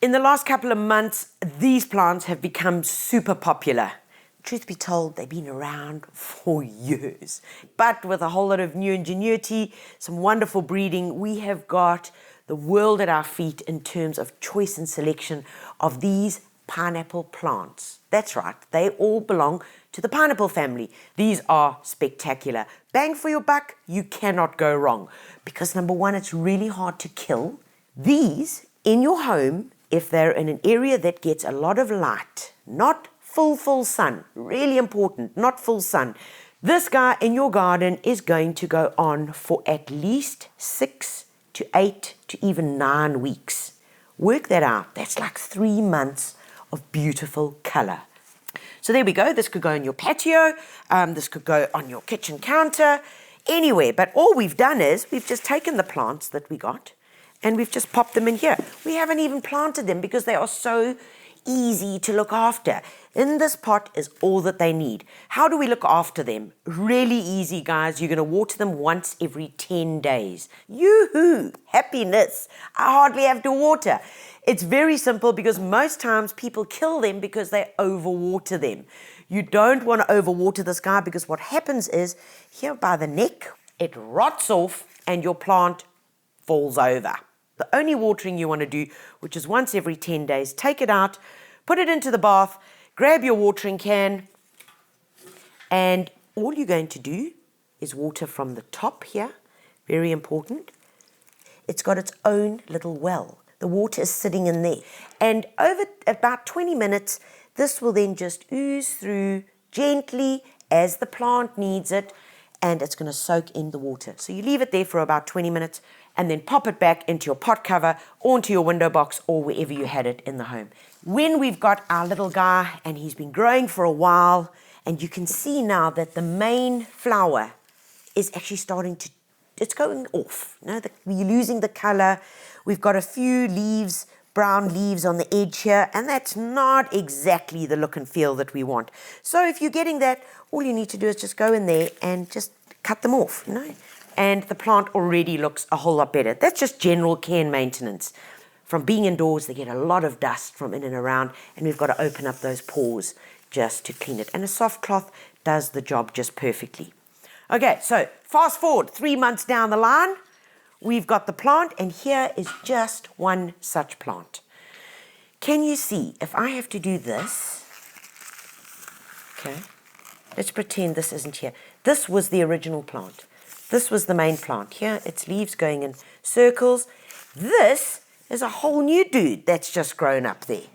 In the last couple of months, these plants have become super popular. Truth be told, they've been around for years. But with a whole lot of new ingenuity, some wonderful breeding, we have got the world at our feet in terms of choice and selection of these pineapple plants. That's right, they all belong to the pineapple family. These are spectacular. Bang for your buck, you cannot go wrong. Because number one, it's really hard to kill. These, in your home, if they're in an area that gets a lot of light, not full sun, really important, not full sun. This guy in your garden is going to go on for at least 6 to 8 to even 9 weeks. Work that out. That's like 3 months of beautiful color. So there we go. This could go in your patio. This could go on your kitchen counter, anywhere. But all we've done is we've just taken the plants that we got and we've just popped them in here. We haven't even planted them because they are so easy to look after. In this pot is all that they need. How do we look after them? Really easy, guys. You're going to water them once every 10 days. Yoo-hoo! Happiness. I hardly have to water. It's very simple because most times people kill them because they overwater them. You don't want to overwater this guy because what happens is here by the neck, it rots off and your plant falls over. The only watering you want to do, which is once every 10 days, take it out, put it into the bath, grab your watering can, and all you're going to do is water from the top here. Very important. It's got its own little well. The water is sitting in there. And over about 20 minutes, this will then just ooze through gently as the plant needs it, and it's going to soak in the water. So you leave it there for about 20 minutes and then pop it back into your pot cover or into your window box or wherever you had it in the home. When we've got our little guy and he's been growing for a while, and you can see now that the main flower is actually starting to, it's going off. You know, we're losing the color. We've got a few leaves, brown leaves on the edge here, and that's not exactly the look and feel that we want. So if you're getting that, all you need to do is just go in there and just cut them off, you know, and the plant already looks a whole lot better. That's just general care and maintenance. From being indoors, they get a lot of dust from in and around, and we've got to open up those pores just to clean it. And a soft cloth does the job just perfectly. Okay, so fast forward 3 months down the line, we've got the plant, and here is just one such plant. Can you see, if I have to do this, okay, let's pretend this isn't here. This was the original plant. This was the main plant. Here, its leaves going in circles. This is a whole new dude that's just grown up there.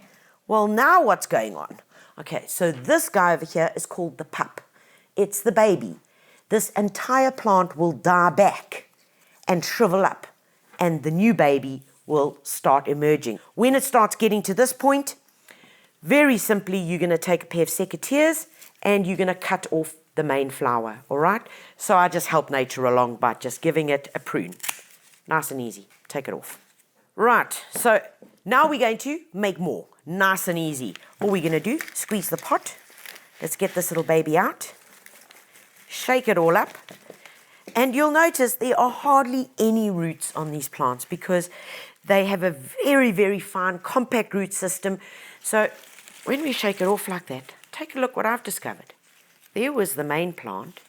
Well, now what's going on? Okay, so this guy over here is called the pup. It's the baby. This entire plant will die back and shrivel up, and the new baby will start emerging. When it starts getting to this point, very simply, you're going to take a pair of secateurs and you're going to cut off the main flower, all right? So I just help nature along by just giving it a prune. Nice and easy. Take it off. Right, so now we're going to make more. Nice and easy. All we're going to do, squeeze the pot. Let's get this little baby out. Shake it all up. And you'll notice there are hardly any roots on these plants because they have a very, very fine, compact root system. So when we shake it off like that, take a look what I've discovered. There was the main plant,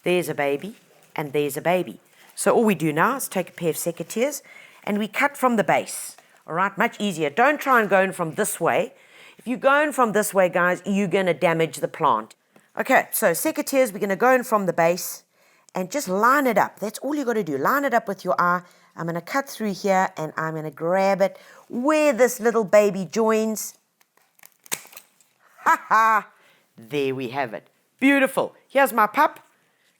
there's a baby, and there's a baby. So all we do now is take a pair of secateurs and we cut from the base. All right, much easier. Don't try and go in from this way. If you go in from this way, guys, you're going to damage the plant. Okay, so secateurs, we're going to go in from the base and just line it up. That's all you got to do. Line it up with your eye. I'm going to cut through here and I'm going to grab it where this little baby joins. Ha ha! There we have it. Beautiful. Here's my pup.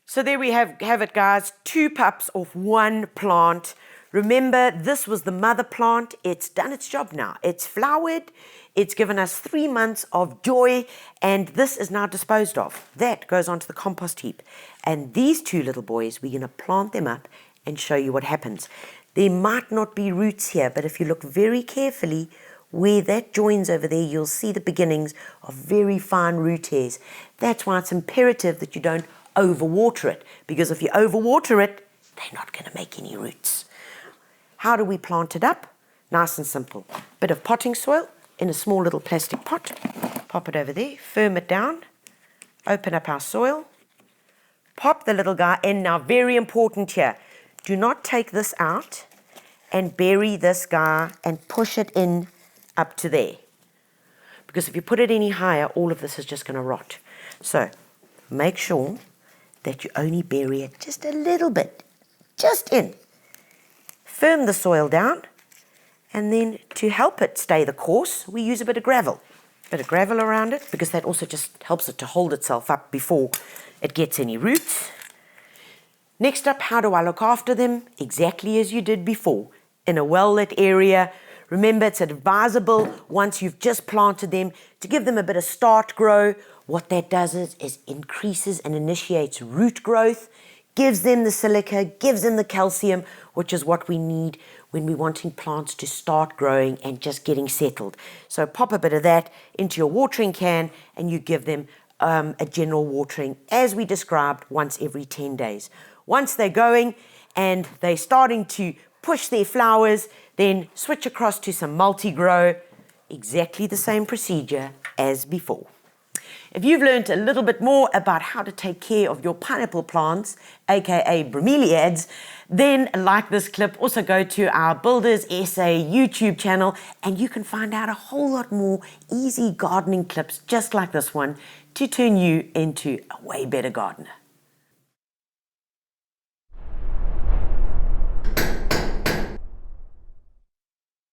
So there we have it, guys. 2 pups off 1 plant. Remember, this was the mother plant. It's done its job now. It's flowered. It's given us 3 months of joy, and this is now disposed of. That goes onto the compost heap. And these 2 little boys, we're going to plant them up and show you what happens. There might not be roots here, but if you look very carefully, where that joins over there, you'll see the beginnings of very fine root hairs. That's why it's imperative that you don't overwater it, because if you overwater it, they're not going to make any roots. How do we plant it up? Nice and simple. Bit of potting soil in a small little plastic pot. Pop it over there, firm it down, open up our soil, pop the little guy in. Now, very important here, do not take this out and bury this guy and push it in up to there. Because if you put it any higher, all of this is just going to rot. So make sure that you only bury it just a little bit, just in. Firm the soil down, and then to help it stay the course, we use a bit of gravel. A bit of gravel around it, because that also just helps it to hold itself up before it gets any roots. Next up, how do I look after them? Exactly as you did before, in a well-lit area. Remember, it's advisable once you've just planted them to give them a bit of start grow. What that does is increases and initiates root growth, gives them the silica, gives them the calcium, which is what we need when we're wanting plants to start growing and just getting settled. So pop a bit of that into your watering can and you give them a general watering, as we described, once every 10 days. Once they're going and they're starting to push their flowers, then switch across to some multi-grow, exactly the same procedure as before. If you've learned a little bit more about how to take care of your pineapple plants, aka bromeliads, then like this clip, also go to our Builders SA YouTube channel and you can find out a whole lot more easy gardening clips just like this one to turn you into a way better gardener.